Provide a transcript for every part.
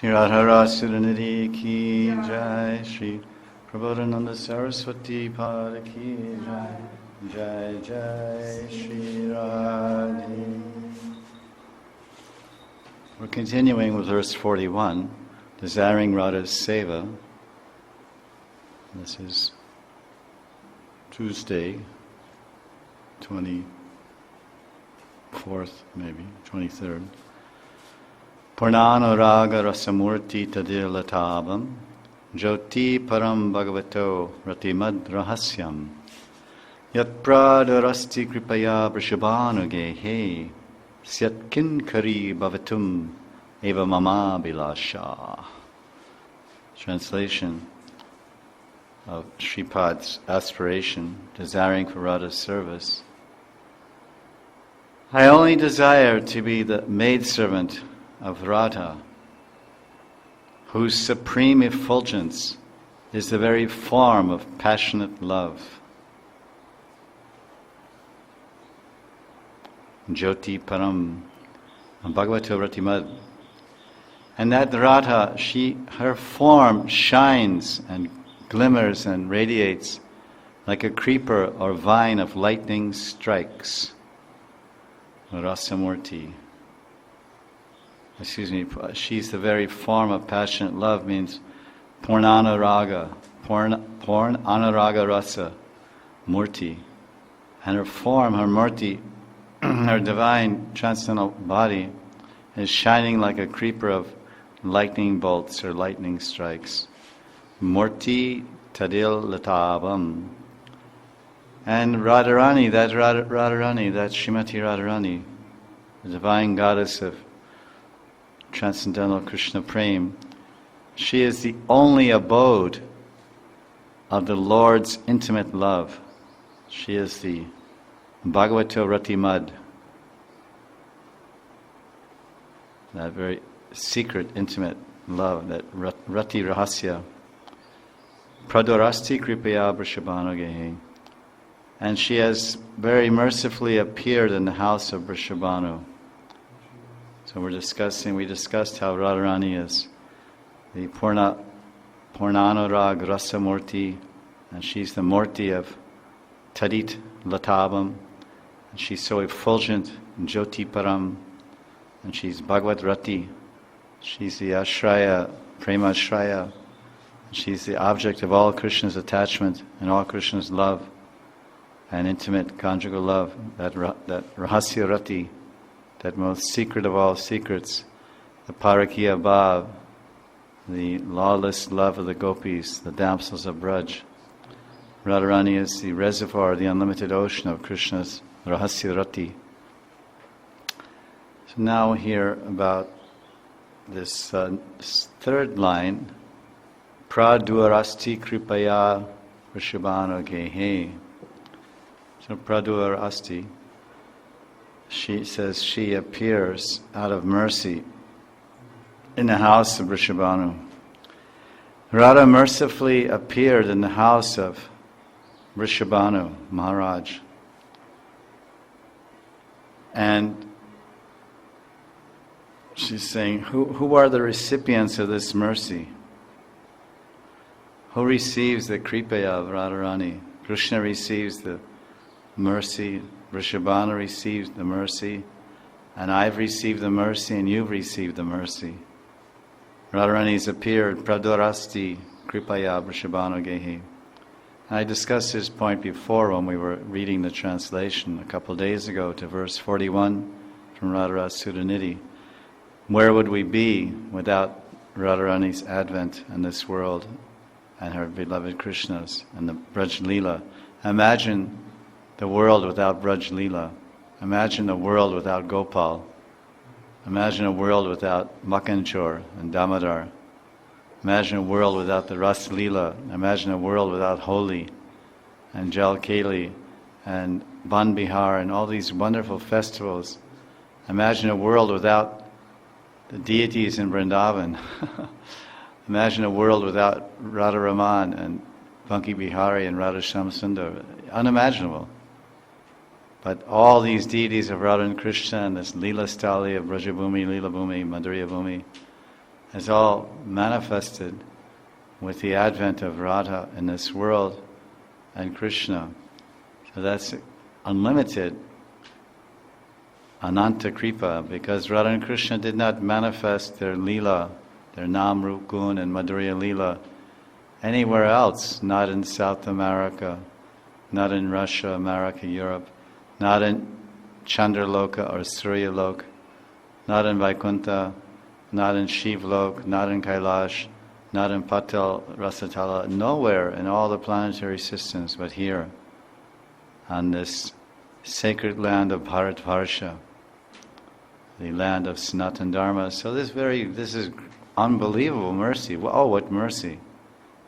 Shri Radha Suranidhi ki jai, Shri Prabodhananda Saraswati Pada ki jai, jai jai Shri Radhe. We're continuing with verse 41, desiring Radha's seva. This is Tuesday, 24th maybe, 23rd. Purnanuraga rasamurti tadilatabam jyoti param bhagavato ratimad rahasyam yat pradarasti kripaya vrishabhanugehe syat kinkari bhavatum eva mama bilasha. Translation of Shripad's aspiration, desiring for Radha's service. I only desire to be the maidservant of Radha, whose supreme effulgence is the very form of passionate love. Jyoti Param Bhagavato Ratimad. And that Radha, her form shines and glimmers and radiates like a creeper or vine of lightning strikes. Rasamurti. She's the very form of passionate love, means Purnanuraga, Purnanuraga Rasa, Murti. And her form, her Murti, her divine transcendental body is shining like a creeper of lightning bolts or lightning strikes. Murti Tadil Latabam. And Radharani, that Srimati Radharani, the divine goddess of transcendental Krishna Prem, she is the only abode of the Lord's intimate love. She is the Bhagavato Ratimad, that very secret, intimate love, that Rati Rahasya. Pradorasti Kripaya Vrishabhanugehe. And she has very mercifully appeared in the house of Vrishabhanu. So we discussed how Radharani is the Purnanurag Rasamurti, and she's the Murti of Tadit Latabam, and she's so effulgent, Jyoti Param, and she's Bhagavad Rati, she's the Ashraya, Prema Ashraya, she's the object of all Krishna's attachment and all Krishna's love and intimate conjugal love, that Rahasya Rati, that most secret of all secrets, the Parakiya Bhav, the lawless love of the gopis, the damsels of Braj. Radharani is the reservoir, the unlimited ocean of Krishna's Rahasya Rati. So now we'll hear about this third line, Pradurasti Kripaya Vrishabhanugehe. So Pradurasti, she says she appears out of mercy in the house of Vrishabhanu. Radha mercifully appeared in the house of Vrishabhanu Maharaj. And she's saying, who are the recipients of this mercy? Who receives the kripaya of Radharani? Krishna receives the mercy, Vrishabhanu receives the mercy, and I've received the mercy, and you've received the mercy. Radharani's appeared, Pradurasti Kripaya Vrishabhanugehe. I discussed this point before when we were reading the translation a couple of days ago to verse 41 from Radha Suranidhi. Where would we be without Radharani's advent in this world and her beloved Krishna's and the Braj Leela? Imagine the world without Braj Leela. Imagine a world without Gopal. Imagine a world without Makanchor and Damodar. Imagine a world without the Ras Leela. Imagine a world without Holi and Jal Keli and Ban Bihar and all these wonderful festivals. Imagine a world without the deities in Vrindavan. Imagine a world without Radha Raman and Banki Bihari and Radha Shyamsundar. Unimaginable. But all these deities of Radha and Krishna and this Leela Stali of Brajabhumi, Leela Bhumi, Madhurya Bhumi, is all manifested with the advent of Radha in this world and Krishna. So that's unlimited Ananta Kripa, because Radha and Krishna did not manifest their Leela, their Nam, Rup, Gun and Madhurya Leela anywhere else, not in South America, not in Russia, America, Europe, not in Chandraloka or Suryaloka, not in Vaikuntha, not in Shivlok, not in Kailash, not in Patal Rasatala, nowhere in all the planetary systems but here, on this sacred land of Bharatvarsha, the land of Sanatana Dharma. So this is unbelievable mercy. Oh, what mercy!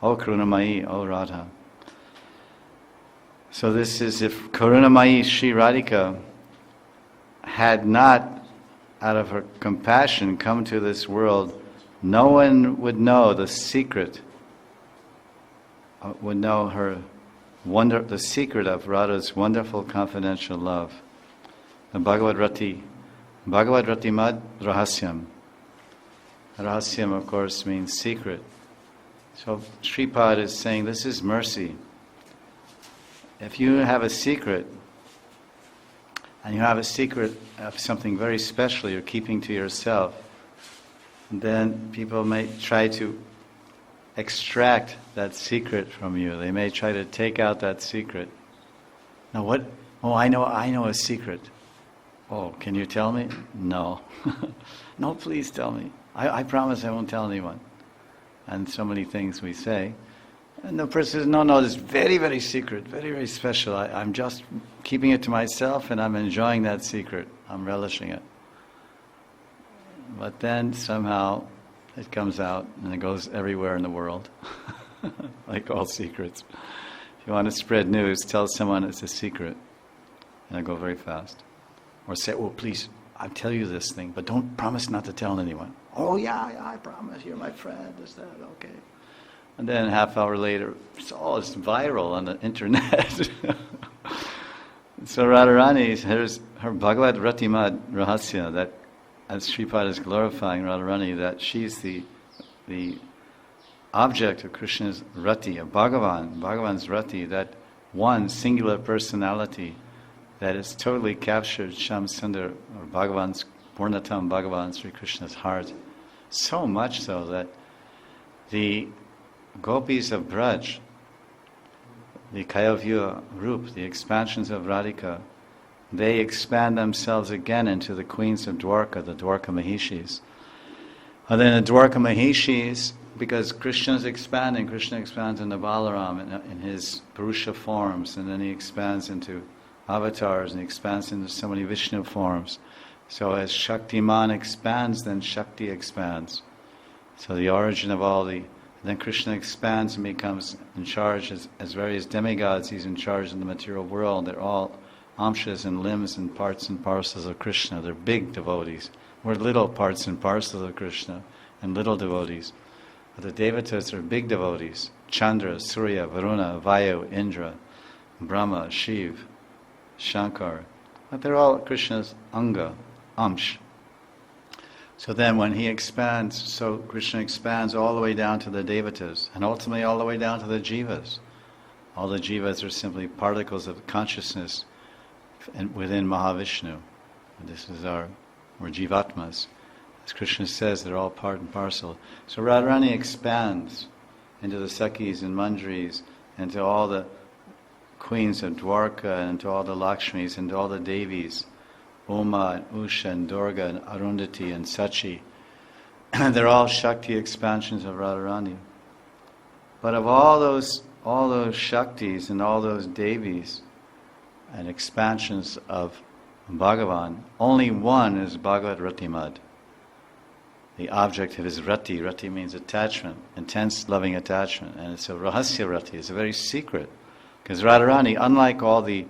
Oh, Karunamayi, oh Radha. So this is, if Karunamayi Sri Radhika had not, out of her compassion, come to this world, no one would know the secret, would know the secret of Radha's wonderful confidential love. The Bhagavad Rati Mad Rahasyam. Rahasyam, of course, means secret. So Sripad is saying this is mercy. If you have a secret, and you have a secret of something very special you're keeping to yourself, then people may try to extract that secret from you. They may try to take out that secret. Now what? Oh, I know a secret. Oh, can you tell me? No. No, please tell me. I promise I won't tell anyone. And so many things we say. And the person says, no, this is very, very secret, very, very special. I'm just keeping it to myself and I'm enjoying that secret. I'm relishing it. But then somehow it comes out and it goes everywhere in the world, like all secrets. If you want to spread news, tell someone it's a secret, and it'll go very fast. Or say, oh, please, I'll tell you this thing, but don't promise not to tell anyone. Oh, yeah, I promise, you're my friend, is that okay? And then a half hour later, it's viral on the internet. So Radharani, here's her Bhagavad Ratimad Rahasya, that as Sripad is glorifying Radharani, that she's the object of Krishna's Rati, of Bhagavan's Rati, that one singular personality that has totally captured Shyam Sundar, or Bhagavan's, Purnatam Bhagavan, Sri Krishna's heart. So much so that the gopis of Braj, the Kayavya Rup, the expansions of Radhika, they expand themselves again into the queens of Dwarka, the Dwarka Mahishis. And then the Dwarka Mahishis, because Krishna expands into Balaram in his Purusha forms, and then he expands into avatars, and he expands into so many Vishnu forms. So as Shaktiman expands, then Shakti expands. So the origin of all the... Then Krishna expands and becomes in charge as various demigods. He's in charge of the material world. They're all amshas and limbs and parts and parcels of Krishna. They're big devotees. We're little parts and parcels of Krishna and little devotees. But the devatas are big devotees. Chandra, Surya, Varuna, Vayu, Indra, Brahma, Shiv, Shankar. But they're all Krishna's anga, amsh. So then when he expands, so Krishna expands all the way down to the devatas, and ultimately all the way down to the jivas. All the jivas are simply particles of consciousness within Mahavishnu. And this is we're jivatmas. As Krishna says, they're all part and parcel. So Radharani expands into the Sakhis and Manjaris, into all the queens of Dwarka, and into all the Lakshmis, and all the Devis, Uma and Usha and Durga and Arundhati and Sachi. They're all Shakti expansions of Radharani. But of all those Shaktis and all those Devis and expansions of Bhagavan, only one is Bhagavad Ratimad. The object of his Rati. Rati means attachment, intense loving attachment. And it's a Rahasya Rati, it's a very secret. Because Radharani, unlike all the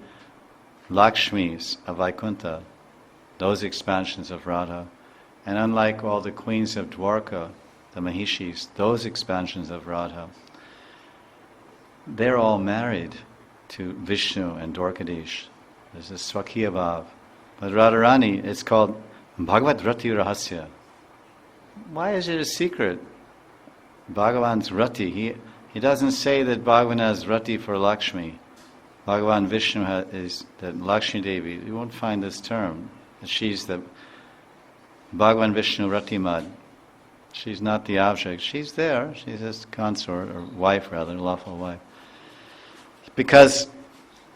Lakshmis of Vaikuntha, those expansions of Radha, and unlike all the queens of Dwarka, the Mahishis, those expansions of Radha, they're all married to Vishnu and Dwarkadish. There's a Swakhiya Bhav. But Radharani, it's called Bhagavad Rati Rahasya. Why is it a secret? Bhagavan's rati. He doesn't say that Bhagavan has rati for Lakshmi. Bhagavan Vishnu is that Lakshmi Devi. You won't find this term. She's the Bhagavan Vishnu Ratimad. She's not the object. She's there. She's his consort, or wife rather, lawful wife. Because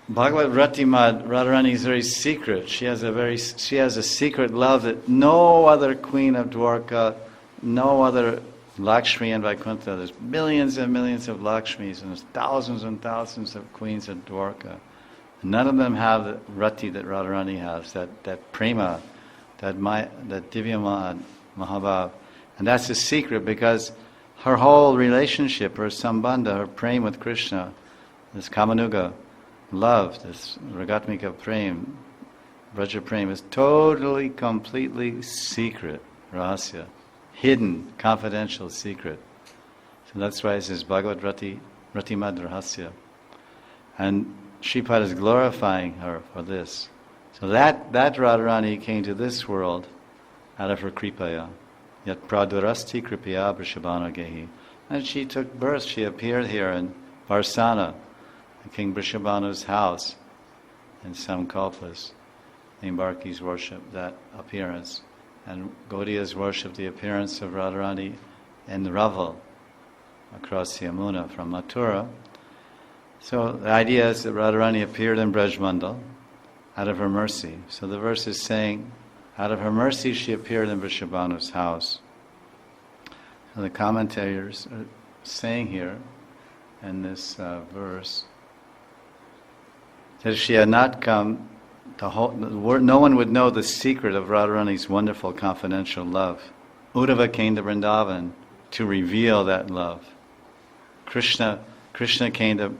Bhagavad Ratimad, Radharani is very secret. She has a secret love that no other queen of Dwarka, no other Lakshmi and Vaikuntha. There's millions and millions of Lakshmis and there's thousands and thousands of queens of Dwarka. None of them have the rati that Radharani has, that prema, that divyamad, mahabhav. And that's a secret because her whole relationship, her sambandha, her prem with Krishna, this kamanuga, love, this ragatmika prem, braja prem, is totally, completely secret, rahasya, hidden, confidential secret. So that's why it says Bhagavad Ratimad Rahasya. And Shripad is glorifying her for this. So that Radharani came to this world out of her kripaya. Yat pradurasti kripaya Vrishabhana gehi. And she took birth, she appeared here in Varsana, King Vrishabhanu's house in some kalpas. Nimbarkis worship that appearance. And Gaudiyas worship the appearance of Radharani in the Raval across Yamuna from Mathura. So the idea is that Radharani appeared in Brajmandal out of her mercy. So the verse is saying, out of her mercy she appeared in Vrishabhanu's house. So the commentators are saying here in this verse that if she had not come, no one would know the secret of Radharani's wonderful confidential love. Uddhava came to Vrindavan to reveal that love. Krishna came to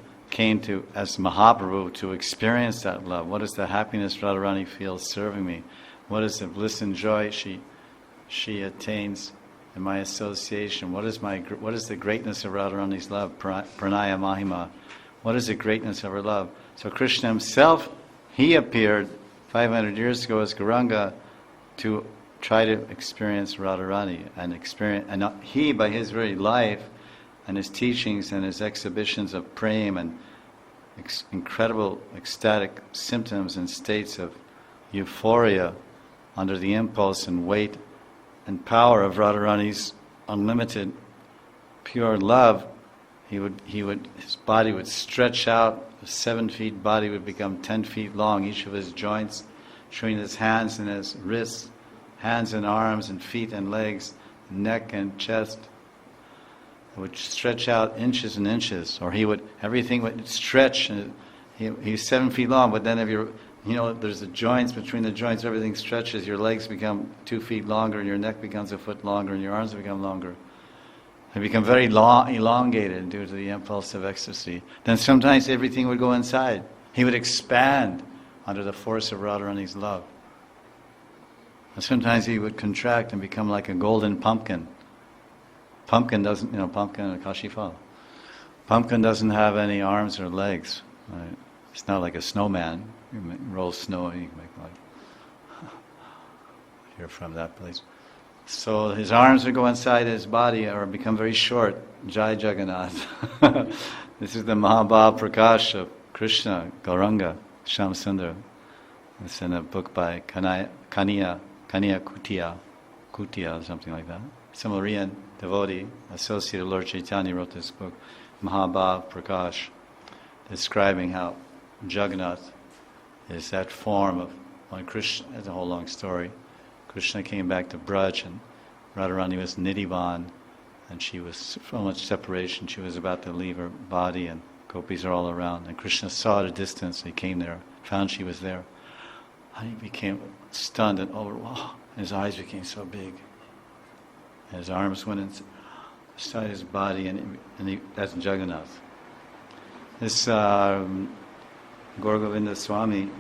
as Mahaprabhu to experience that love. What is the happiness Radharani feels serving me? What is the bliss and joy she attains in my association? What is the greatness of Radharani's love? Pranaya Mahima. What is the greatness of her love? So Krishna himself, he appeared 500 years ago as Gauranga to try to experience Radharani and he, by his very life and his teachings and his exhibitions of prema and incredible ecstatic symptoms and states of euphoria under the impulse and weight and power of Radharani's unlimited pure love, his body would stretch out. A 7 feet body would become 10 feet long. Each of his joints, showing his hands and his wrists, hands and arms and feet and legs, neck and chest, would stretch out inches and inches. Or everything would stretch. And he's 7 feet long, but then there's the joints, between the joints everything stretches. Your legs become 2 feet longer and your neck becomes a foot longer and your arms become longer. They become very elongated due to the impulse of ecstasy. Then sometimes everything would go inside. He would expand under the force of Radharani's love. And sometimes he would contract and become like a golden pumpkin. Pumpkin and kashifal. Pumpkin doesn't have any arms or legs. Right? It's not like a snowman. You roll snow and you can make like... You're from that place. So his arms would go inside his body or become very short. Jai Jagannath. This is the Mahabhav Prakash of Krishna, Gauranga, Shyam Sundar. It's in a book by Kaniya Kutia or something like that. Some Oriyan devotee, associate of Lord Chaitanya, wrote this book, Mahabhav Prakash, describing how Jagannath is that form of when Krishna. It's a whole long story. Krishna came back to Braj and Radharani was Nidhivan and she was so much separation, she was about to leave her body and gopis are all around. And Krishna saw at a distance, he came there, found she was there. And he became stunned and overwhelmed. His eyes became so big. And his arms went inside his body and that's Jagannath. This Gaur Govinda Swami,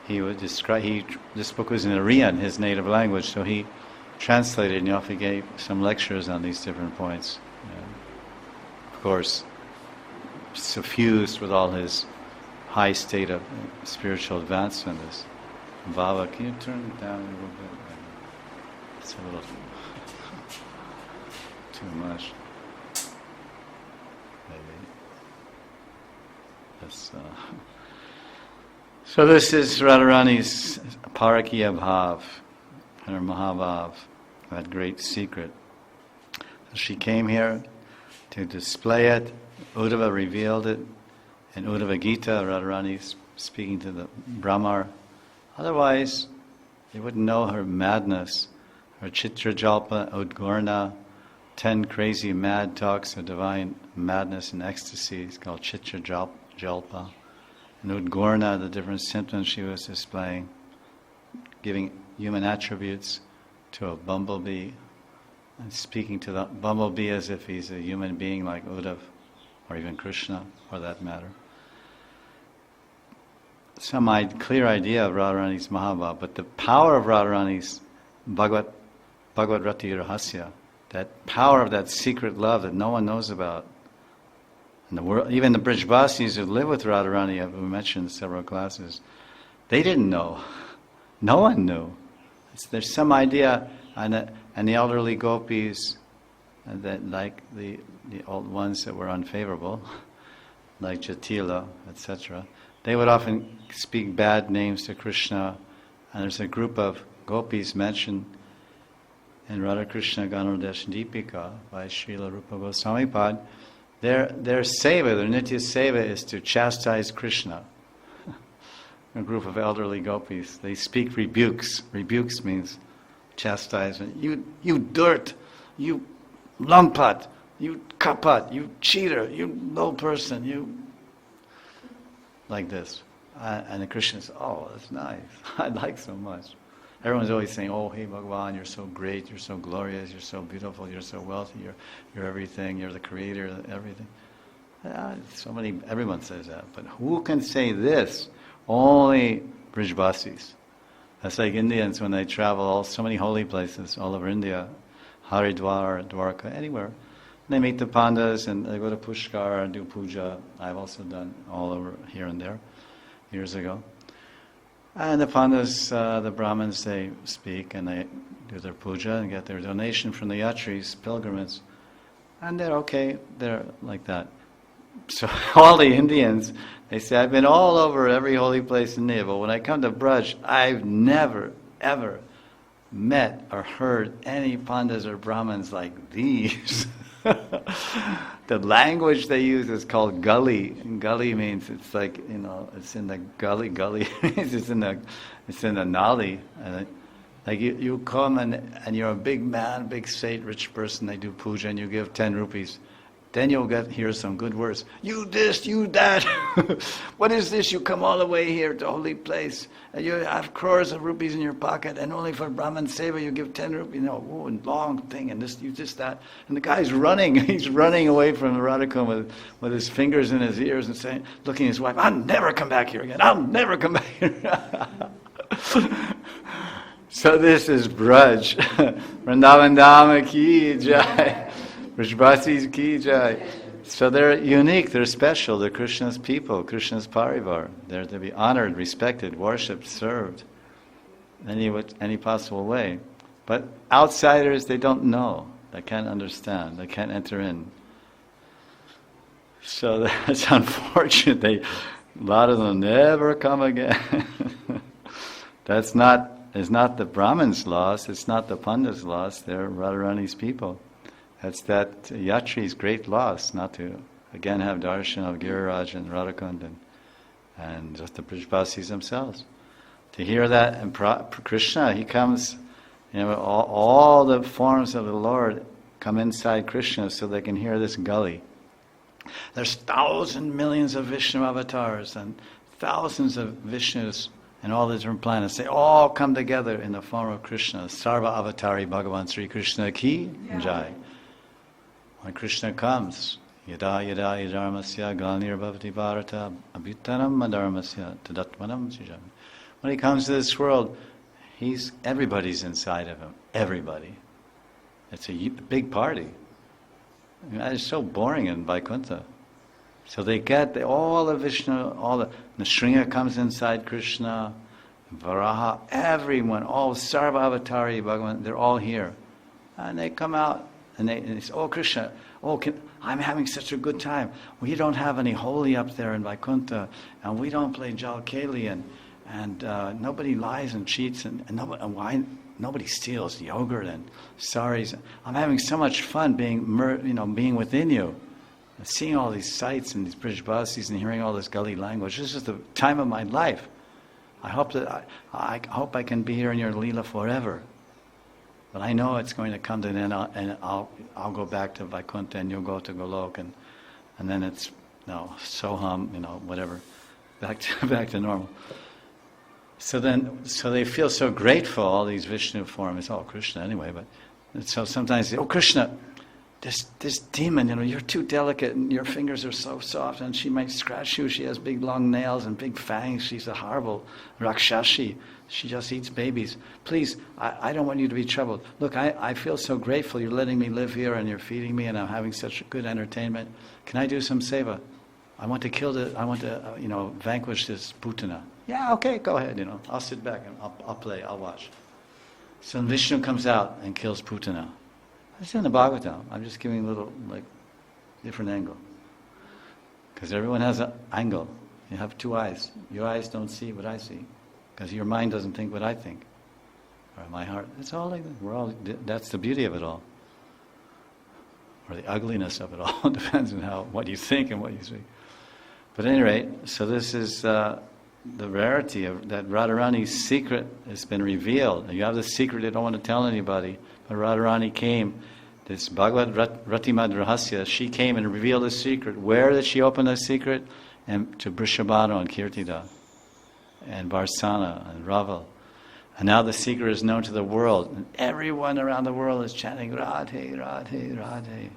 this book was in Oriyan, his native language, so he translated and he often gave some lectures on these different points. And of course, suffused with all his high state of spiritual advancement, this Baba. Can you turn it down a little bit? It's a little... too much. Maybe. That's, so this is Radharani's Parakiya Bhav, her Mahabhav, that great secret. She came here to display it. Uddhava revealed it. In Uddhava Gita, Radharani speaking to the Brahmar. Otherwise, you wouldn't know her madness, her Chitra Jalpa, Udgorna, 10 crazy mad talks of divine madness and ecstasy. It's called Chitra Jalpa. And Udgorna, the different symptoms she was displaying, giving human attributes to a bumblebee, and speaking to the bumblebee as if he's a human being like Uddhav, or even Krishna, for that matter. Some clear idea of Radharani's Mahabhav, but the power of Radharani's Bhagavad Rati Rahasya, that power of that secret love that no one knows about. And the world, even the Brijbasis who live with Radharani, as we mentioned in several classes, they didn't know. No one knew. There's some idea, and the elderly gopis, that like the old ones that were unfavorable, like Jatila, etc., they would often speak bad names to Krishna, and there's a group of gopis mentioned in Radha Krishna Ganodesh Deepika by Srila Rupa Goswami Pad. Their seva, their nitya seva is to chastise Krishna. A group of elderly gopis, they speak rebukes. Rebukes means chastisement. You dirt, you lumpat, you kapat, you cheater, you low person, you... like this. And the Krishna says, oh, that's nice. I like so much. Everyone's always saying, oh, hey Bhagavan, you're so great, you're so glorious, you're so beautiful, you're so wealthy, you're everything, you're the creator, everything. Everyone says that. But who can say this? Only Brijbasis. That's like Indians when they travel so many holy places all over India, Haridwar, Dwarka, anywhere. They meet the Pandas and they go to Pushkar and do puja. I've also done all over here and there years ago. And the Pandas, the Brahmins, they speak and they do their puja and get their donation from the yatris, pilgrims. And they're okay, they're like that. So all the Indians, they say, I've been all over every holy place in India, but when I come to Braj, I've never, ever met or heard any Pandas or Brahmins like these. The language they use is called gully. And gully means it's like, it's in the gully. Gully it's in the nali. And like you come and you're a big man, big state, rich person. They do puja and you give 10 rupees. Then you'll hear some good words. You this, you that. What is this? You come all the way here to a holy place. And you have crores of rupees in your pocket, and only for Brahman Seva you give 10 rupees. And long thing, and this, you just that. And the guy's running. He's running away from the Radhakund with his fingers in his ears and saying, looking at his wife, I'll never come back here again. I'll never come back here. So this is Braj. Vrindavan Dhama ki jai. Brijbasis ki jai. So they're unique, they're special, they're Krishna's people, Krishna's parivar. They're to be honored, respected, worshipped, served, any possible way. But outsiders, they don't know, they can't understand, they can't enter in. So that's unfortunate. A lot of them never come again. It's not the Brahmins' loss, it's not the Pandits' loss, they're Radharani's people. That's that Yatri's great loss, not to again have darshan of Giriraj and Radhakund and just the Brijbasis themselves. To hear that, and Krishna, he comes, all the forms of the Lord come inside Krishna so they can hear this gully. There's thousands, millions of Vishnu avatars and thousands of Vishnus and all the different planets. They all come together in the form of Krishna. Sarva Avatari Bhagavan Sri Krishna ki jai. When Krishna comes, yada yada yadharmasya glanir bhavati bharata abhyutanam madharmasya tadatmanam sijam. When he comes to this world, everybody's inside of him. Everybody. It's a big party. It's so boring in Vaikuntha. So they get all the Vishnu, the Nrsimha comes inside Krishna, Varaha, everyone, all Sarva Avatari Bhagavan, they're all here. And they come out And they say, oh Krishna, I'm having such a good time. We don't have any holi up there in Vaikuntha, and we don't play Jalkali, and nobody lies and cheats, and nobody steals yogurt and saris. I'm having so much fun being within you, and seeing all these sights and these British buses and hearing all this gully language. This is the time of my life. I hope that I hope I can be here in your Leela forever. But I know it's going to come to an end, and I'll go back to Vaikuntha, and you'll go to Golok, and then it's Soham, whatever, back to normal. So they feel so grateful, all these Vishnu forms. Oh, Krishna anyway, but so sometimes they say, oh Krishna, this demon, you're too delicate, and your fingers are so soft, and she might scratch you. She has big long nails and big fangs. She's a horrible Rakshashi. She just eats babies. Please, I don't want you to be troubled. Look, I feel so grateful you're letting me live here, and you're feeding me, and I'm having such good entertainment. Can I do some seva? I want to vanquish this Putana. Yeah, okay, go ahead, I'll sit back and I'll play, I'll watch. So Vishnu comes out and kills Putana. It's in the Bhagavatam. I'm just giving a little, different angle. Because everyone has an angle. You have two eyes. Your eyes don't see what I see. Because your mind doesn't think what I think. Or my heart. It's all like that. That's the beauty of it all. Or the ugliness of it all. It depends on what you think and what you see. But at any rate, so this is the rarity of that Radharani's secret has been revealed. You have the secret you don't want to tell anybody. But Radharani came, this Bhagavad Ratimad Rahasya, she came and revealed the secret. Where did she open the secret? And to Brishabhanu and Kirtida, and Varsana and Raval. And now the secret is known to the world. And everyone around the world is chanting Radhe, Radhe, Radhe.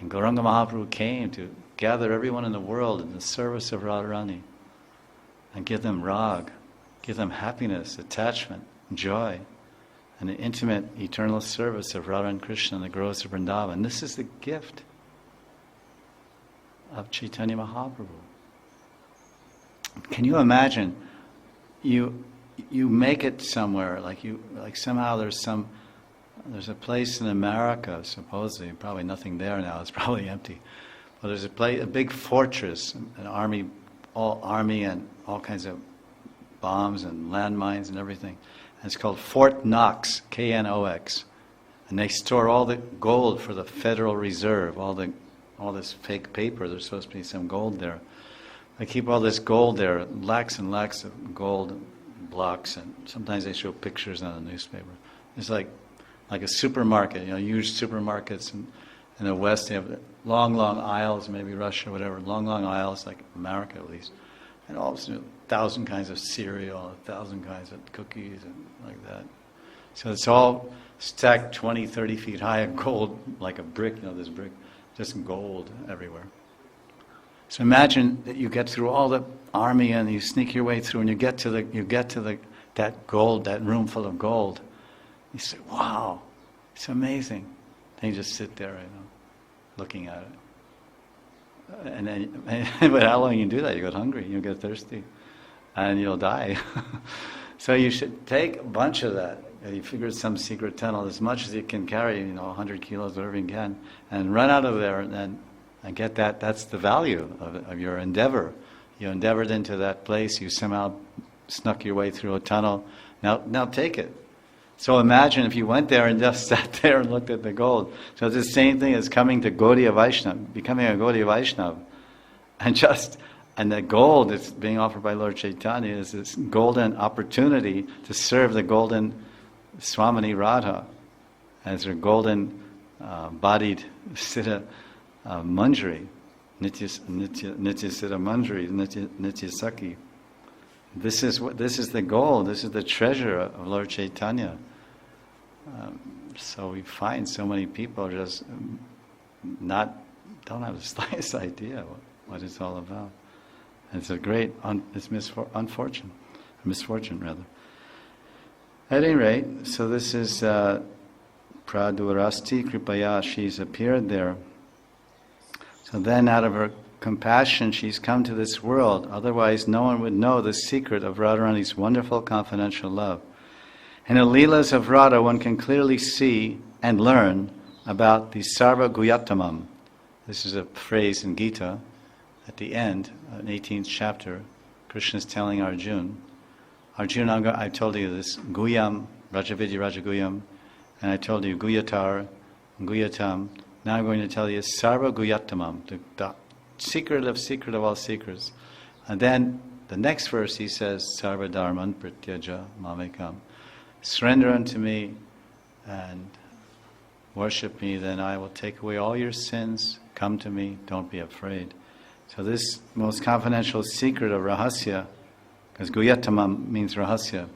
And Gauranga Mahaprabhu came to gather everyone in the world in the service of Radharani and give them rag, give them happiness, attachment, joy, and the intimate, eternal service of Radha and Krishna in the groves of Vrindavan. This is the gift of Chaitanya Mahaprabhu. Can you imagine? You make it somewhere, somehow there's a place in America, supposedly, probably nothing there now, it's probably empty. But there's a big fortress, all army and all kinds of bombs and landmines and everything. And it's called Fort Knox, Knox. And they store all the gold for the Federal Reserve, all this fake paper. There's supposed to be some gold there. They keep all this gold there, lakhs and lakhs of gold blocks, and sometimes they show pictures on the newspaper. It's like a supermarket, huge supermarkets in the West. They have long aisles, maybe Russia, whatever, long aisles, like America at least. And all 1,000 kinds of cereal, 1,000 kinds of cookies, and like that. So it's all stacked 20, 30 feet high of gold, like a brick, this brick, just gold everywhere. So imagine that you get through all the army and you sneak your way through, and you get to that gold, that room full of gold. You say, wow, it's amazing. Then you just sit there, looking at it. And then, but how long you do that? You get hungry, you get thirsty, and you'll die. So you should take a bunch of that. You figure some secret tunnel, as much as you can carry, 100 kilos, whatever you can, and run out of there, and get that. That's the value of your endeavor. You endeavored into that place. You somehow snuck your way through a tunnel. Now take it. So imagine if you went there and just sat there and looked at the gold. So it's the same thing as coming to Gaudiya Vaishnava, becoming a Gaudiya Vaishnava. And the gold that's being offered by Lord Chaitanya is this golden opportunity to serve the golden Swamini Radha as her golden bodied Siddha Manjari, Nitya Siddha Manjari, Nitya Sakhi. This is the gold. This is the treasure of Lord Chaitanya. So we find so many people just don't have the slightest idea what it's all about. It's a great misfortune rather. At any rate, so this is Pradurasti Kripaya. She's appeared there. So then, out of her compassion, she's come to this world. Otherwise, no one would know the secret of Radharani's wonderful confidential love. In the Leelas of Radha, one can clearly see and learn about the Sarva Guyatamam. This is a phrase in Gita at the end, in 18th chapter. Krishna is telling Arjuna, I told you this, Guyam, Rajavidya Rajaguyam, and I told you Guyatar, Guyatam. Now I'm going to tell you Sarva Guyatamam, the secret of all secrets. And then the next verse he says, Sarva Dharman Prityaja Mamekam. Surrender unto me and worship me, then I will take away all your sins. Come to me, don't be afraid. So this most confidential secret of Rahasya, because Guyatamam means Rahasya,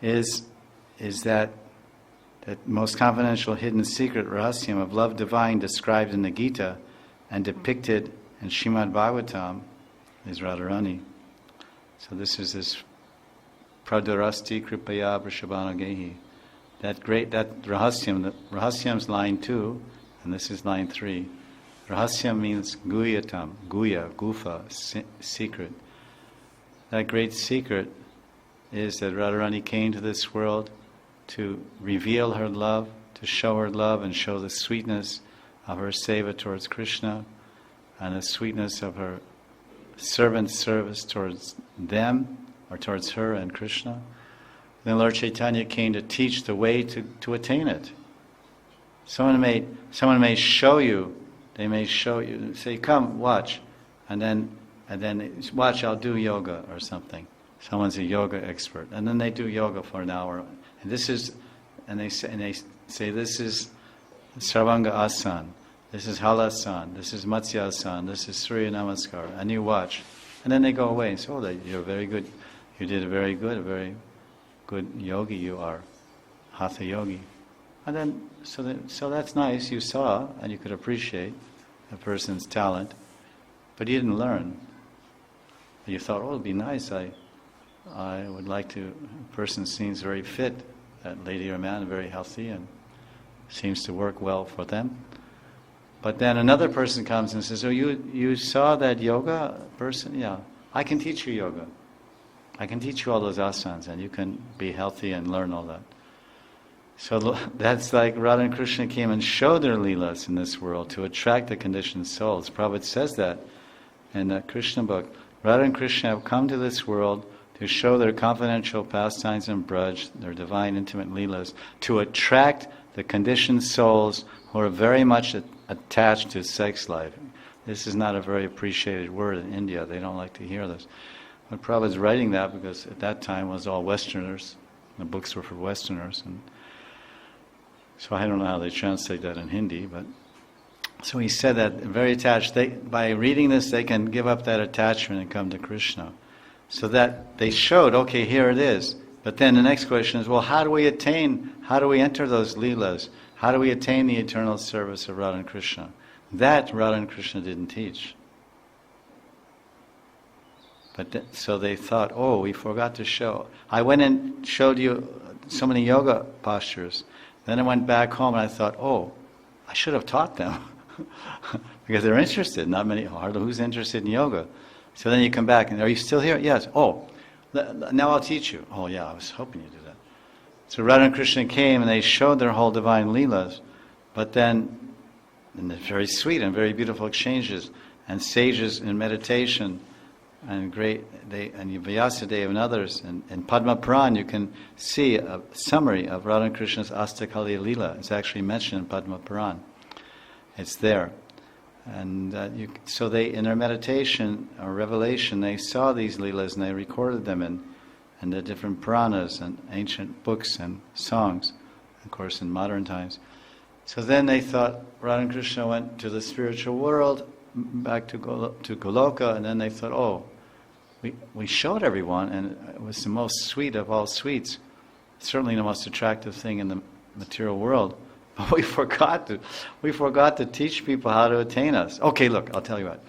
is that most confidential hidden secret, Rahasyam, of love divine described in the Gita and depicted in Srimad Bhagavatam is Radharani. So this is this Pradurasti Kripaya Vrishabhana Gehi. That Rahasyam's line 2, and this is line 3. Rahasyam means Guyatam, Guya, Gufa, secret. That great secret is that Radharani came to this world to reveal her love, to show her love and show the sweetness of her seva towards Krishna and the sweetness of her servant service towards them or towards her and Krishna. Then Lord Chaitanya came to teach the way to attain it. Someone may show you, they may show you, say, come, watch, and then watch, I'll do yoga or something. Someone's a yoga expert, and then they do yoga for an hour, and they say this is Sarvanga Asan, this is Halasan, this is Matsya Asan, this is Surya Namaskar, and you watch, and then they go away and say, oh, you're very good, you did a very good yogi you are, Hatha yogi. And then, so that's nice, you saw, and you could appreciate a person's talent, but you didn't learn. You thought, oh, it'd be nice, I would like to, a person seems very fit, that lady or man, very healthy, and seems to work well for them. But then another person comes and says, oh, you saw that yoga person? Yeah, I can teach you yoga. I can teach you all those asanas, and you can be healthy and learn all that. So that's like Radha and Krishna came and showed their leelas in this world to attract the conditioned souls. Prabhupada says that in the Krishna book. Radha and Krishna have come to this world to show their confidential pastimes in Braj, their divine intimate leelas, to attract the conditioned souls who are very much attached to sex life. This is not a very appreciated word in India. They don't like to hear this. But Prabhupada's writing that because at that time it was all Westerners. The books were for Westerners. And so I don't know how they translate that in Hindi, but so he said that very attached. By reading this, they can give up that attachment and come to Krishna. So that they showed, okay, here it is. But then the next question is, well, how do we enter those leelas? How do we attain the eternal service of Radha and Krishna? That Radha and Krishna didn't teach. But so they thought, oh, we forgot to show. I went and showed you so many yoga postures. Then I went back home and I thought, oh, I should have taught them. Because they're interested. Not many, hardly who's interested in yoga. So then you come back and, are you still here? Yes. Oh, now I'll teach you. Oh yeah, I was hoping you'd do that. So Radha and Krishna came and they showed their whole divine leelas. But then, and they're very sweet and very beautiful exchanges. And sages in meditation and Vyasadeva and others. And in Padma Puran you can see a summary of Radha and Krishna's Astakali Leela. It's actually mentioned in Padma Puran. It's there. And so they, in their meditation or revelation, they saw these Leelas and they recorded them in the different Puranas and ancient books and songs, of course in modern times. So then they thought Radha and Krishna went to the spiritual world, back to Goloka, and then they thought, oh, we showed everyone, and it was the most sweet of all sweets, certainly the most attractive thing in the material world. But we forgot to teach people how to attain us. Okay, look, I'll tell you what.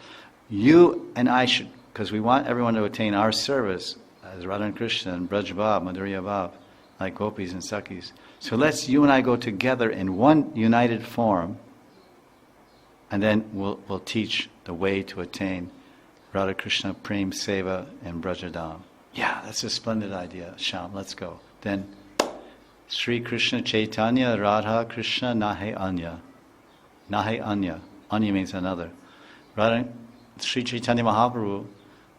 You and I should, because we want everyone to attain our service as Radha and Krishna and Braj Bhav, Madhurya Bhav, like gopis and sakhis. So you and I go together in one united form, and then we'll teach the way to attain Radha Krishna Prem Seva in Brajadam. Yeah, that's a splendid idea, Shyam, let's go. Then Sri Krishna Chaitanya Radha Krishna Nahe Anya. nahi anya. Anya means another. Radha, Sri Chaitanya Mahaprabhu,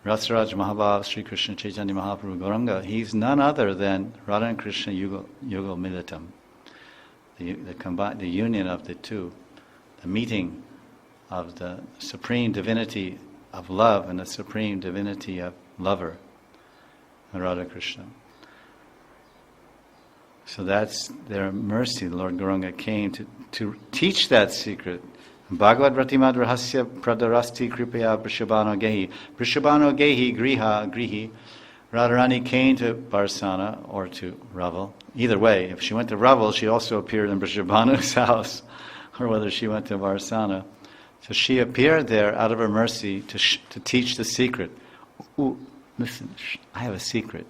Rasaraj Mahabhav, Sri Krishna Chaitanya Mahaprabhu Gauranga, he's none other than Radha and Krishna Yugal Militam. The union of the two, the meeting of the supreme divinity of love and the supreme divinity of lover, Radha Krishna. So that's their mercy. The Lord Gauranga came to teach that secret. Bhagavad Ratimad Rahasya Pradarasti Kripaya Vrishabhano Gehi. Vrishabhano Gehi Grihi. Radharani came to Barsana or to Raval. Either way, if she went to Raval, she also appeared in Vrishabhanu's house, or whether she went to Barsana. So she appeared there out of her mercy to teach the secret. Ooh, listen, I have a secret.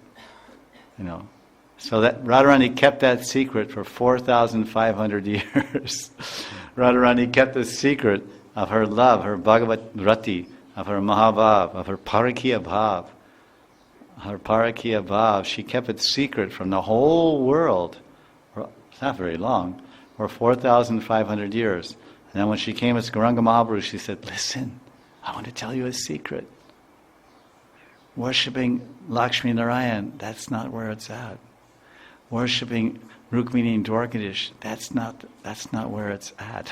So that Radharani kept that secret for 4,500 years. Radharani kept the secret of her love, her Bhagavat Rati, of her Mahabhav, of her Parakya Bhav. Her Parakya Bhav, she kept it secret from the whole world. It's not very long, for 4,500 years. And then when she came as Gauranga Mahaprabhu, she said, listen, I want to tell you a secret. Worshipping Lakshmi Narayan, that's not where it's at. Worshipping Rukmini and Dwarkadish, that's not where it's at.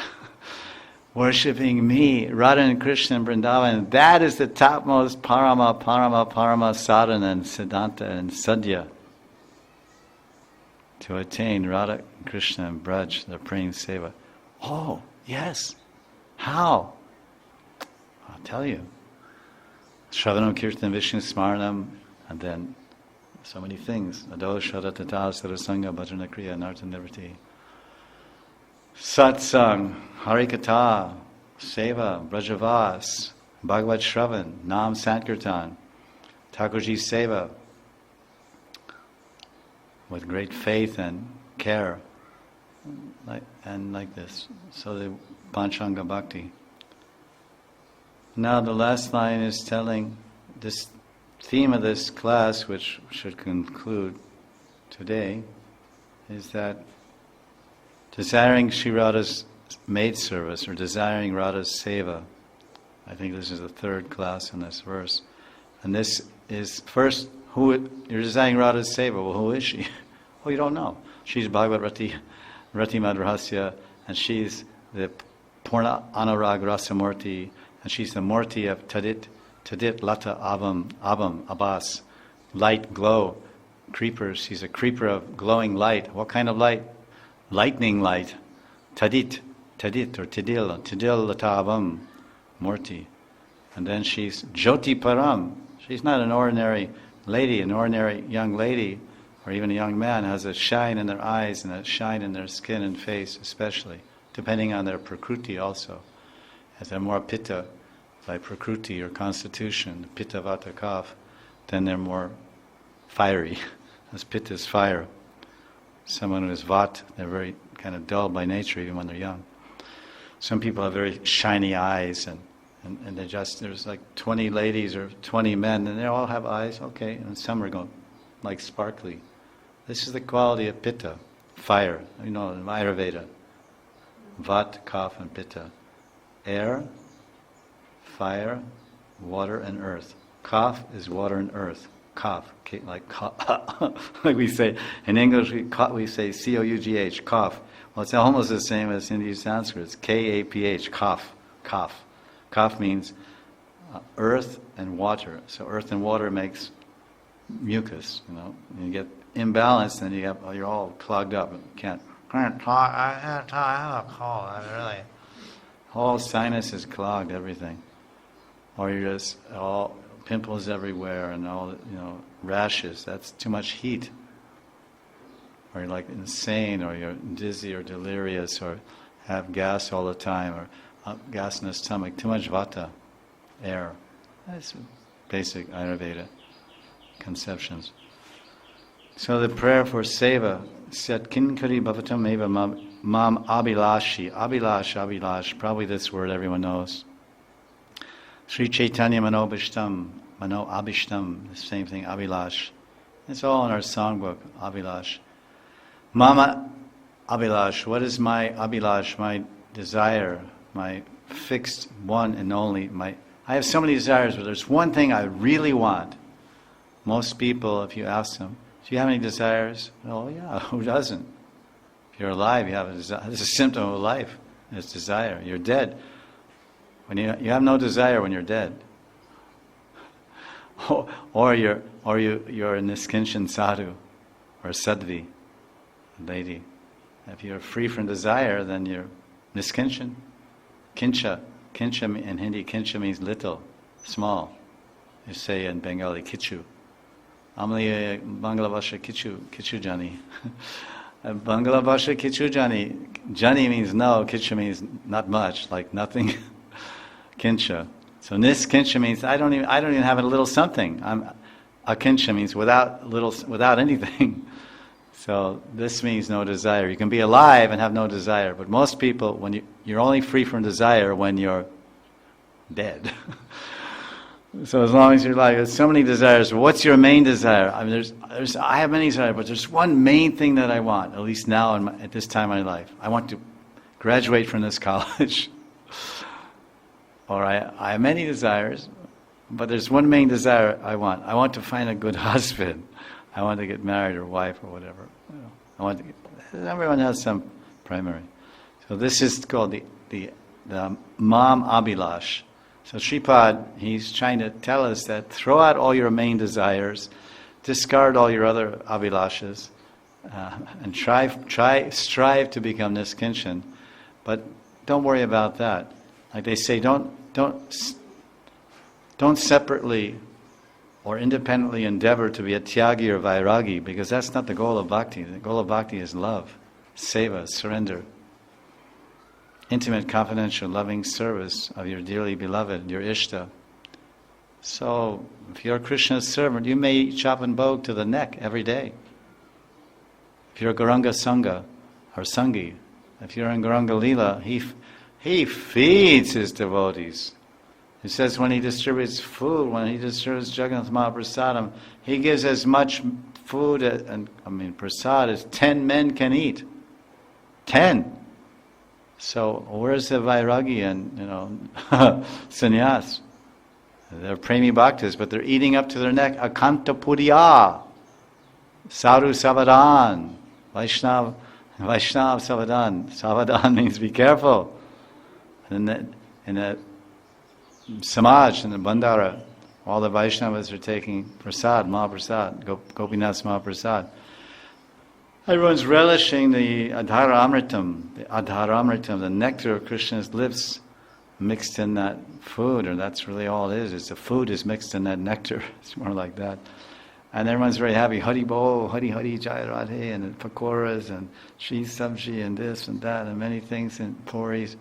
Worshipping me, Radha and Krishna and Vrindavan, that is the topmost parama sadhana and siddhanta and sadhya to attain Radha, Krishna and Braj, their praying seva. Oh, yes. How? I'll tell you. Shravanam Kirtan Vishnu Smaranam, and then so many things. Ado Shradatata Sarasanga Bhajana Kriya Narta Nirvati. Satsang, Harikatha, Seva, Brajavas, Bhagavad Shravan, Nam Sankirtan, Thakurji Seva, with great faith and care, like this. So the Panchanga Bhakti. Now the last line is telling this theme of this class, which should conclude today, is that desiring Sri Radha's maid service or desiring Radha's seva. I think this is the third class in this verse. And this is first, you're desiring Radha's seva. Well, who is she? Well, you don't know. She's Bhagavad Rati Madrahasya, and she's the Purna Anurag Rasamurti, and she's the Murti of Tadit Lata Abam, Abbas, light, glow, creepers. She's a creeper of glowing light. What kind of light? Lightning light. Tadit or Tidil Lata Abam, Murti. And then she's Jyoti Param. She's not an ordinary lady, an ordinary young lady, or even a young man has a shine in their eyes and a shine in their skin and face especially, depending on their prakruti also. As they're more pitta by prakruti or constitution, pitta vata kapha, then they're more fiery, as pitta is fire. Someone who is vat, they're very kind of dull by nature even when they're young. Some people have very shiny eyes and they just, there's like 20 ladies or 20 men and they all have eyes, okay, and some are going like sparkly. This is the quality of pitta, fire, in Ayurveda. Vat, kapha and pitta. Air, fire, water and earth. Kapha is water and earth. Kapha, like we say in English, we say C-O-U-G-H, kapha. Well, it's almost the same as Hindi Sanskrit. It's K-A-P-H, kapha. Kapha means earth and water. So earth and water makes mucus. You get imbalanced, and you're all clogged up. You can't talk. I have a cold. Really. All sinus is clogged, everything. Or you're just all pimples everywhere and all, rashes. That's too much heat. Or you're like insane, or you're dizzy or delirious, or have gas all the time, or gas in the stomach. Too much vata, air. That's basic Ayurveda conceptions. So the prayer for seva, Sat Kinkari Bhavatam Eva Mam Abhilashi. Abhilash, probably this word everyone knows. Sri Chaitanya Mano Abhishtam, the same thing, Abhilash. It's all in our songbook, Abhilash. Mama Abhilash, what is my Abhilash, my desire, my fixed one and only, I have so many desires, but there's one thing I really want. Most people, if you ask them, do you have any desires? Oh yeah, who doesn't? If you're alive, you have a desire. It's a symptom of life. It's desire. You're dead. When you have no desire when you're dead. Or you're a niskinchan sadhu or sadhvi, lady. If you're free from desire, then you're niskinchan. Kincha in Hindi, kincha means little, small. You say in Bengali, kichu. Amli Bangla Bhasha kichu jani. Bangla Bhasha kichu jani. Jani means no, kichu means not much, like nothing. Kincha. So niskincha means I don't even have a little something. Akincha means without anything. So this means no desire. You can be alive and have no desire, but most people, when you're only free from desire when you're dead. So as long as you're alive, there's so many desires. What's your main desire? I mean, I have many desires, but there's one main thing that I want. At least now, at this time in my life, I want to graduate from this college. Or I have many desires, but there's one main desire I want. I want to find a good husband. I want to get married or wife or whatever. Everyone has some primary. So this is called the Mam Abhilash. So Sripad, he's trying to tell us that throw out all your main desires, discard all your other abhilashas, and strive to become niskinchan. But don't worry about that. Like they say, don't separately or independently endeavor to be a tyagi or vairagi, because that's not the goal of bhakti. The goal of bhakti is love, seva, surrender, intimate, confidential, loving service of your dearly beloved, your ishta. So, if you're Krishna's servant, you may eat chop and bhog to the neck every day. If you're a Gauranga Sangha or Sangi, if you're in Gauranga Leela, he feeds his devotees. He says when he distributes food, when he distributes Jagannath Mahaprasadam, he gives as much food, prasad, as 10 men can eat. 10! So where's the vairagi and, sannyas? They're premi bhaktas, but they're eating up to their neck. Akanta puriya, sadhu savadan, Vaishnav savadan. Savadan means be careful. In the Samaj, in the Bandara, all the Vaishnavas are taking prasad, Mahaprasad, Gopinath's Mahaprasad. Everyone's relishing the Adharamritam, the nectar of Krishna's lips mixed in that food, or that's really all it is. The food is mixed in that nectar. It's more like that. And everyone's very happy. Hari Bo, Hari Hari, Jai Radhe, and pakoras, and cheese sabji, and this and that, and many things, and puris.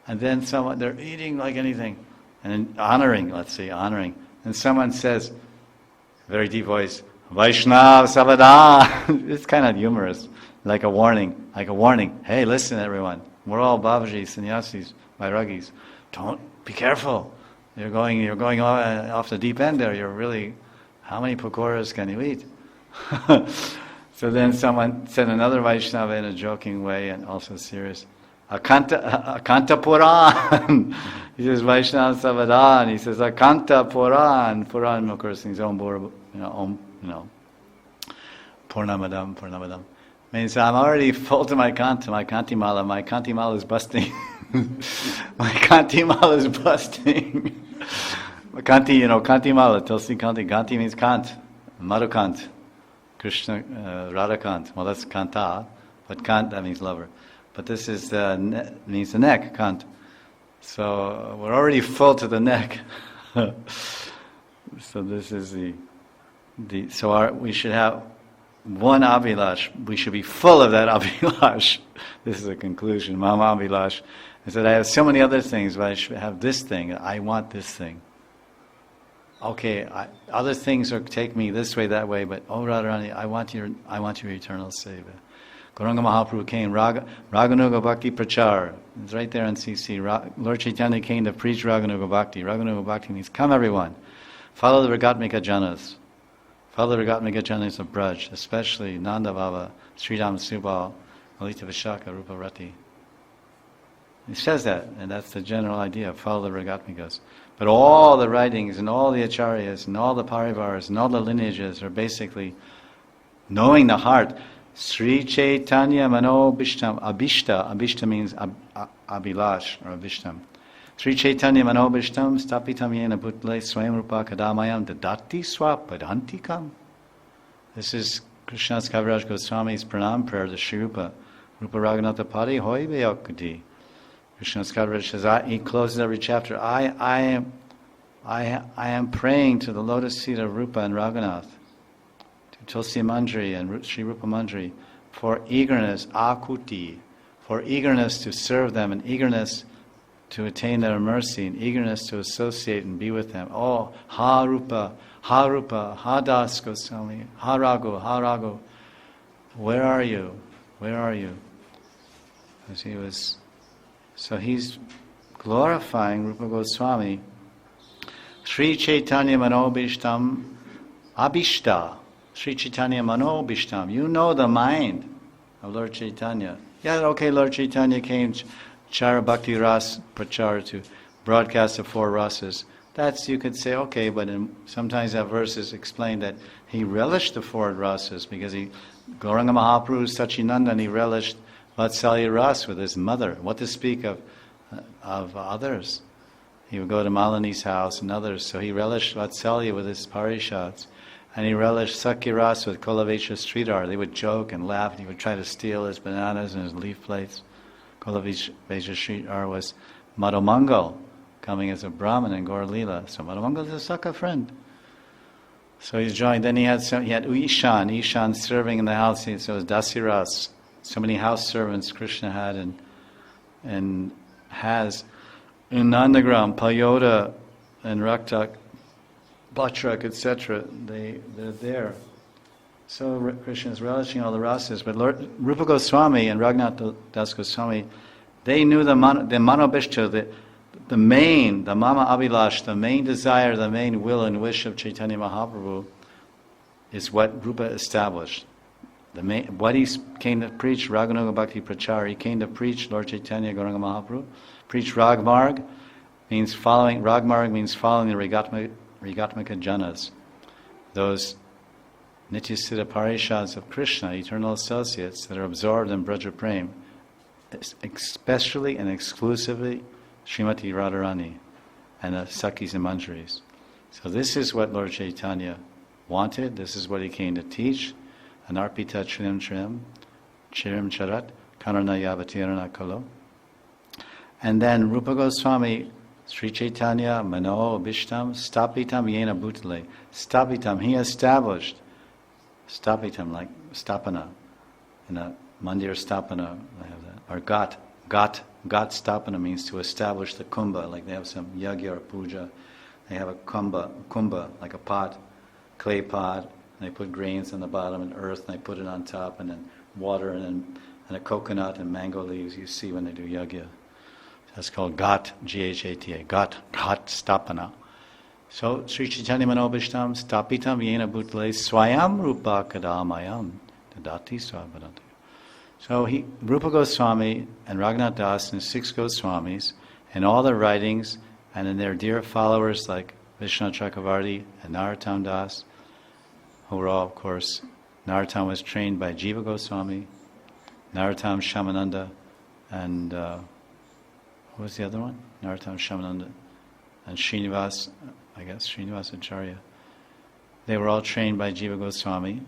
And then they're eating like anything. And honoring. And someone says, very deep voice, Vaishnav Savadan. It's kind of humorous, like a warning. Hey, listen, everyone. We're all Babaji, sannyasis, vairagis. Don't be careful. You're going off the deep end there. You're really, how many pakoras can you eat? So then someone said, another Vaishnava in a joking way and also serious, Akanta Puran. He says Vaishnava Savadan. He says Akanta Puran. Puran, of course, means Om Purnamadam. Means I'm already full to my Kantimala. My Kantimala is busting. My Kantimala is busting. Kantimala, Tulsi Kanti. Kanti means Kant. Madhukant. Krishna, Radha Kant. Well, that's Kanta, but Kant, that means lover. But this is means the neck, Kant. So we're already full to the neck. So this is we should have one abhilash. We should be full of that abhilash. This is a conclusion. Mama abhilash. I said I have so many other things, but I should have this thing. I want this thing. Okay, other things take me this way, that way, but Radharani, I want your eternal seva. Gauranga Mahaprabhu came, Raganuga Bhakti Prachar. It's right there in CC. Lord Chaitanya came to preach Raganuga Bhakti. Raganuga Bhakti means, come everyone, follow the Ragatmika Janas. Follow the Ragatmika Janas of Braj, especially Nanda Baba, Sridham Subal, Lalita Vishaka, Rupa Rati. He says that, and that's the general idea, follow the Ragatmikas. But all the writings and all the acharyas and all the parivars and all the lineages are basically knowing the heart. Sri Chaitanya Mano Bhishtam. Abhishta means Abhilash or Abhishtam. Sri Chaitanya Mano Bhishtam Stapitam Yena Bhutle Swayam Rupa Kadamayam Dadati Swapadhantikam. This is Krishnadas Kaviraj Goswami's pranam prayer to Sri Rupa. Rupa Raghunatha Padi Hoi Veyakudi. Krishnadas Kaviraj says, he closes every chapter, I am praying to the lotus feet of Rupa and Raghunath, to Tulsi Manjari and Sri Rupa Manjari, for eagerness, akuti, for eagerness to serve them and eagerness to attain their mercy and eagerness to associate and be with them. Oh, Ha Rupa, Ha Das Goswami, Ha Raghu, where are you? Where are you? Because so he's glorifying Rupa Goswami. Sri Chaitanya Manobhishtam Abhishta. Sri Chaitanya Manobhishtam. You know the mind of Lord Chaitanya. Yeah, okay, Lord Chaitanya came Chara Bhakti Ras Prachar to broadcast the 4 rasas. That's, you could say, okay, but sometimes that verses explain that he relished the 4 rasas because Gauranga Mahaprabhu Sachinandan, he relished Vatsalya Ras with his mother. What to speak of others? He would go to Malini's house and others, so he relished Vatsalya with his parishads. And he relished Sakya Ras with Kulavesha Sridhar. They would joke and laugh, and he would try to steal his bananas and his leaf plates. Kulavesha Sridhar was Madhamangal, coming as a Brahmin in Gaur Leela. So Madhamangal is a Sakya friend. So he's joined. Then he had Ishan serving in the house. So it was Dasiras. So many house servants Krishna had and has in Nandagram, Payoda and Raktak, Bhatrak, etc. They're there. So Krishna is relishing all the rasas. But Lord Rupa Goswami and Raghunath Das Goswami, they knew the Manobhishta, the main, the Mama Abhilash, the main desire, the main will and wish of Chaitanya Mahaprabhu is what Rupa established. What he came to preach, Raghunaga Bhakti Prachar, he came to preach Lord Chaitanya Gauranga Mahaprabhu. Preach Ragmarg means following the Rigatmika Janas, those Nityasiddha Parishads of Krishna, eternal associates that are absorbed in Braja Prem, especially and exclusively Srimati Radharani and the Sakhis and Manjaris. So this is what Lord Chaitanya wanted, this is what he came to teach. Anarpita Chirim Charat, Karana Yavatirana Kalo. And then Rupa Goswami, Sri Chaitanya, Mano Bhishtam, Stapitam Yena Bhutale. Stapitam, he established. Stapitam, like Stapana. In a Mandir Stapana, they have that. Or Gat Stapana means to establish the kumbha, like they have some yagya or puja. They have a kumbha, like a pot, clay pot. And they put grains on the bottom and earth, and they put it on top, and then water, and a coconut and mango leaves you see when they do yagya. That's called Ghat, G-H-A-T-A, Ghat Stapana. So, Sri Chaitanya Manobhishtam, Stapitam Yena Bhutale, Swayam Rupa Kadamayam, Dadati Swabhadanti. So, Rupa Goswami and Raghunath Das and 6 Goswamis, and all their writings, and in their dear followers like Vishnu Chakravarti and Narottam Das, who were all, of course, Narottam was trained by Jiva Goswami, Narottam Shamananda, and who was the other one? Narottam Shamananda, and Srinivas Acharya. They were all trained by Jiva Goswami,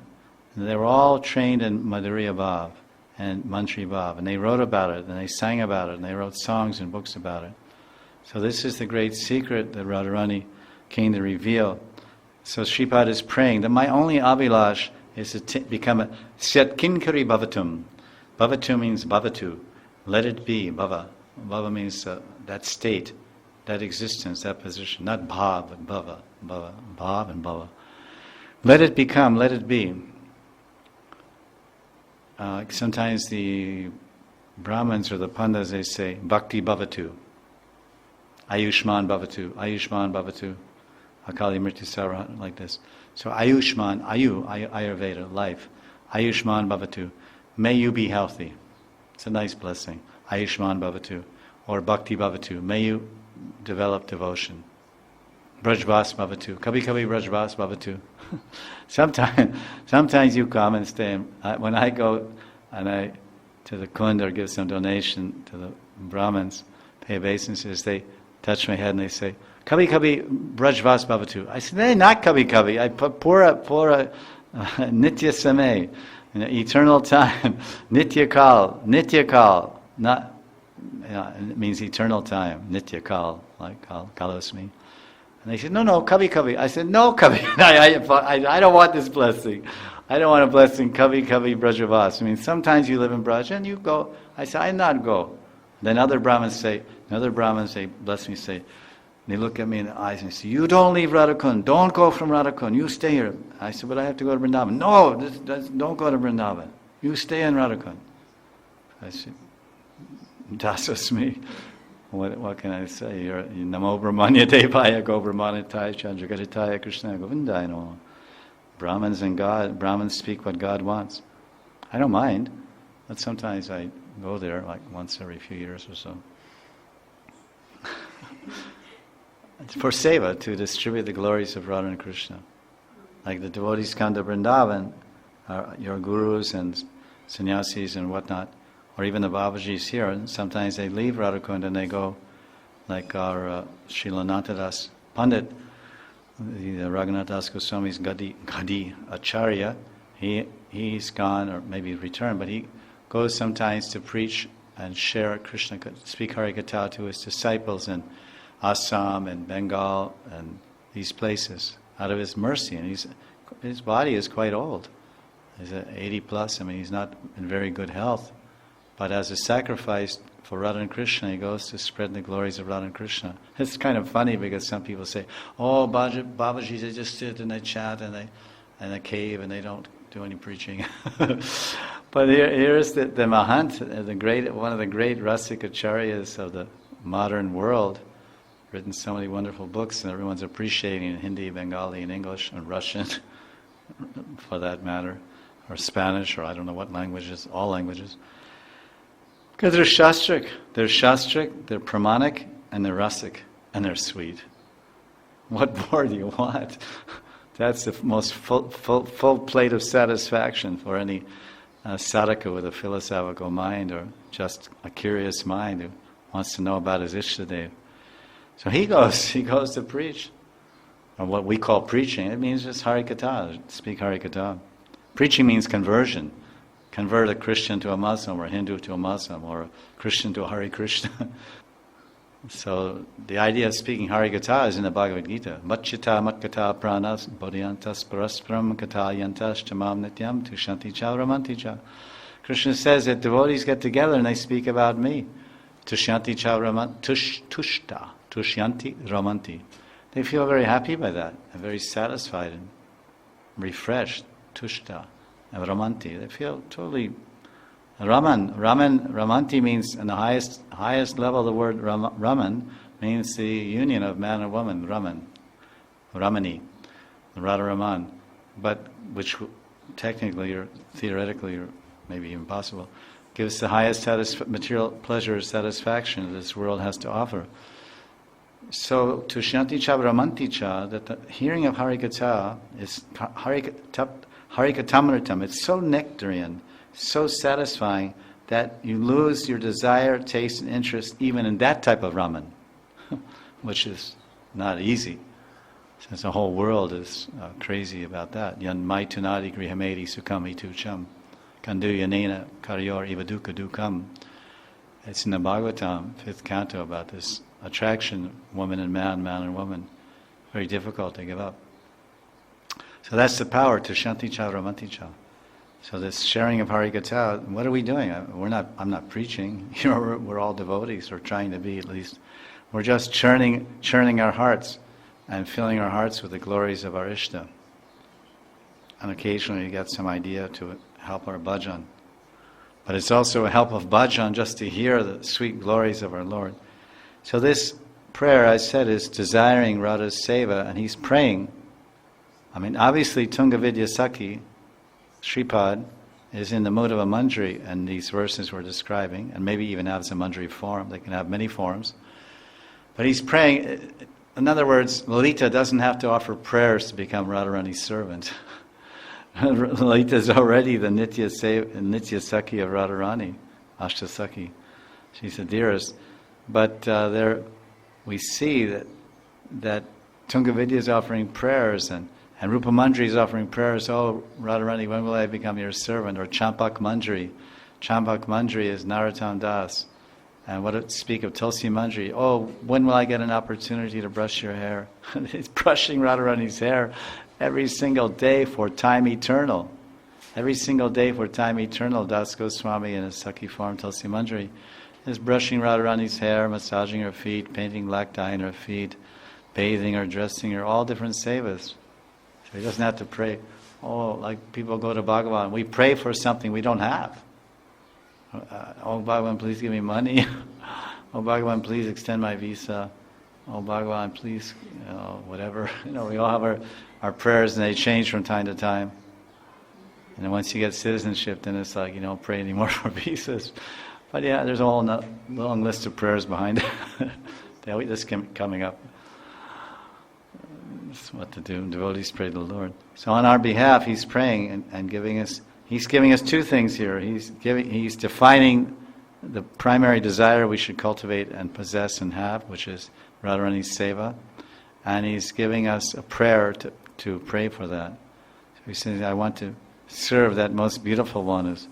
and they were all trained in Madhurya Bhav and Mantri Bhav, and they wrote about it, and they sang about it, and they wrote songs and books about it. So this is the great secret that Radharani came to reveal. So Sripad is praying that my only abhilash is to become a Syat Kinkari Bhavatum. Bhavatu means Bhavatu. Let it be, Bhava. Bhava means that state, that existence, that position. Not Bhav, but Bhava. Bhav and Bhava. Let it become, let it be. Sometimes the Brahmins or the Pandas, they say, Bhakti Bhavatu. Ayushman Bhavatu. Akali Mrityu Sarva, like this. So Ayushman, Ayurveda, life. Ayushman Bhavatu. May you be healthy. It's a nice blessing. Ayushman Bhavatu. or Bhakti Bhavatu. May you develop devotion. Brajvas Bhavatu. Kabhi kabhi Brajvas Bhavatu. Sometimes you come and stay. When I go to the kund or give some donation to the Brahmins, pay obeisances, they touch my head and they say, Kabhi kabhi Brajvas Bhavatu. I said, hey, not kabhi kabhi. I put pura nitya samay, eternal time, nitya kal, not. It means eternal time, nitya kal, like kalosmi. And they said, no, kabhi kabhi. I said, no, kabhi. I don't want this blessing. I don't want a blessing, kabhi kabhi Brajavas. I mean, sometimes you live in Braj and you go. I say, I not go. Then other Brahmins say, bless me, say, they look at me in the eyes and say, you don't leave Radhakund. Don't go from Radhakund. You stay here. I said, but I have to go to Vrindavan. No, don't go to Vrindavan. You stay in Radhakund. I said, Dasasmi. What can I say? You're Namo Brahmanya Devaya Go Brahmanataya Chandragatitaya Krishna Govindaya Namo. Brahmins and God, Brahmins speak what God wants. I don't mind, but sometimes I go there like once every few years or so. It's for seva, to distribute the glories of Radha and Krishna. Like the devotees come to Vrindavan, your gurus and sannyasis and whatnot, or even the Babajis here, and sometimes they leave Radhakund and they go, like our Srila Nanthadas Pandit, the Raghunath Das Goswami's Gadi Acharya, he's gone, or maybe returned, but he goes sometimes to preach and share Krishna, speak Harikatha to his disciples in Assam and Bengal and these places, out of his mercy. And his body is quite old. He's 80 plus, I mean, he's not in very good health. But as a sacrifice for Radha and Krishna, he goes to spread the glories of Radha and Krishna. It's kind of funny because some people say, oh, Babaji, they just sit and they chat and they in a cave and they don't do any preaching. But here's the Mahant, one of the great Rasik Acharyas of the modern world, written so many wonderful books, and everyone's appreciating in Hindi, Bengali, and English, and Russian, for that matter, or Spanish, or I don't know what languages, all languages. Because they're shastric, they're pramanic, and they're rasic, and they're sweet. What more do you want? That's the most full plate of satisfaction for any sadhaka with a philosophical mind, or just a curious mind who wants to know about his Ishtadev. So he goes to preach. Or what we call preaching, it means just Harikatha, speak Harikatha. Preaching means conversion. Convert a Christian to a Muslim, or a Hindu to a Muslim, or a Christian to a Hare Krishna. So the idea of speaking Harikatha is in the Bhagavad Gita. Matchita matkata pranas bodhyantas paraspram kata yantas tamam nityam tushanti cha ramanti cha. Krishna says that devotees get together and they speak about me. Tushanti cha ramanti, tushta, tushyanti ramanti. They feel very happy by that, and very satisfied and refreshed. Tushta and ramanti. They feel totally Ramanti means, in the highest level of the word Raman, means the union of man and woman, Ramani, Radha Raman, but which technically or theoretically or maybe impossible, gives the highest material pleasure or satisfaction this world has to offer. So, Tushanti cha Ramanti cha, that the hearing of Harikatha is Harikatamritam, it's so nectarian, so satisfying that you lose your desire, taste, and interest even in that type of Raman, which is not easy, since the whole world is crazy about that. Yan mai tunadi grihamedi sukami tucham, kandu yanena karyor ivaduka dukam. It's in the Bhagavatam, 5th canto, about this attraction, woman and man and woman. Very difficult to give up. So that's the power, to Shanti Cha Ramanti Cha. So this sharing of Harikatha, what are we doing? I'm not preaching. We're all devotees, or trying to be at least. We're just churning our hearts and filling our hearts with the glories of our Ishta. And occasionally you get some idea to help our bhajan. But it's also a help of bhajan just to hear the sweet glories of our Lord. So this prayer, I said, is desiring Radha's seva, and he's praying. I mean, obviously Tunga Vidya Sakhi, Sripad, is in the mood of a manjari, and these verses we're describing, and maybe even has a manjari form. They can have many forms. But he's praying. In other words, Lalita doesn't have to offer prayers to become Radharani's servant. Lalita is already the Nitya Sakhi of Radharani, Ashta Sakhi. She's the dearest. But there we see that Tungavidya is offering prayers, and Rupa Manjari is offering prayers. Oh, Radharani, when will I become your servant? Or Champak Manjari. Champak Manjari is Narottam Das. And what it speak of Tulsi Manjari? Oh, when will I get an opportunity to brush your hair? He's brushing Radharani's hair every single day for time eternal. Every single day for time eternal. Das Goswami in his Sakhi form, Tulsi Manjari, is brushing Radharani's hair, massaging her feet, painting black dye in her feet, bathing her, dressing her, all different sevas. So he doesn't have to pray. Oh, like people go to Bhagavan, we pray for something we don't have. Oh Bhagavan, please give me money. Oh Bhagavan, please extend my visa. Oh Bhagavan, please, whatever. We all have our prayers, and they change from time to time. And then once you get citizenship, then it's like, pray anymore for visas. But yeah, there's a whole long list of prayers behind it. This coming up. That's what to do. Devotees pray to the Lord. So on our behalf, he's praying and giving us. He's giving us two things here. He's defining the primary desire we should cultivate and possess and have, which is Radharani's seva, and he's giving us a prayer to pray for that. So he says, I want to serve that most beautiful one. Is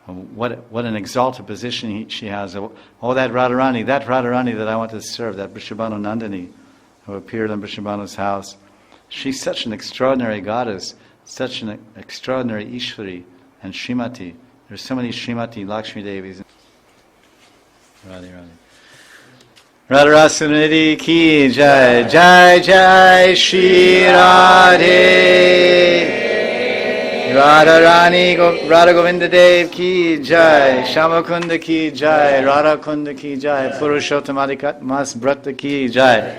what an exalted position she has. Oh, that Radharani that I want to serve, that Vrishabhanu Nandini, who appeared in Vrishabhanu's house. She's such an extraordinary goddess, such an extraordinary Ishvari and Srimati. There's so many Srimati Lakshmi Devis. Radhe. Radharasanidhi ki jai, jai jai Shri Radhe. Radharani, Radha Govinda Dev ki jai, Shamakunda ki jai, Radha Kunda ki jai, Purushottamadikat Mas Brata ki jai,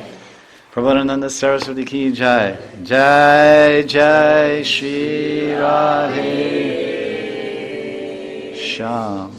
Prabhupada Saraswati ki jai, jai jai Shri Radhe Sham.